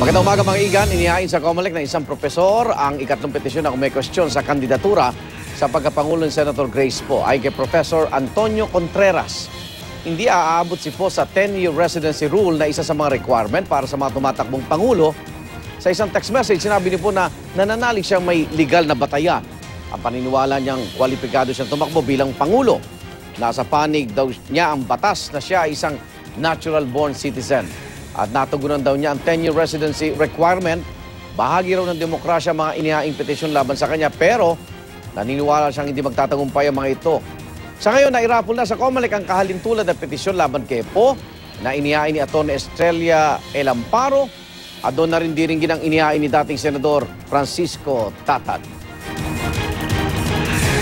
Magandang umaga mga igan, inihain sa COMELEC ng isang profesor ang ikatlong petisyon na may question sa kandidatura sa pagkapangulo ni Senator Grace Poe ay kay Professor Antonio Contreras. Hindi aabot si Poe sa 10-year residency rule na isa sa mga requirement para sa mga tumatakbong pangulo. Sa isang text message, sinabi ni Poe na nananalig siyang may legal na batayan. Ang paniniwala niyang kwalipikado siyang tumakbo bilang pangulo. Nasa panig daw niya ang batas na siya ay isang natural-born citizen. At natugunan daw niya ang 10-year residency requirement. Bahagi raw ng demokrasya mga inihaing petisyon laban sa kanya, pero naniniwala siyang hindi magtatagumpay ang mga ito. Sa ngayon, nairapol na sa COMELEC ang kahalintulad na petisyon laban kay Poe na inihain ni Atty. Estrella El Amparo at doon na rin diringgin ang inihain ni dating Senador Francisco Tatad.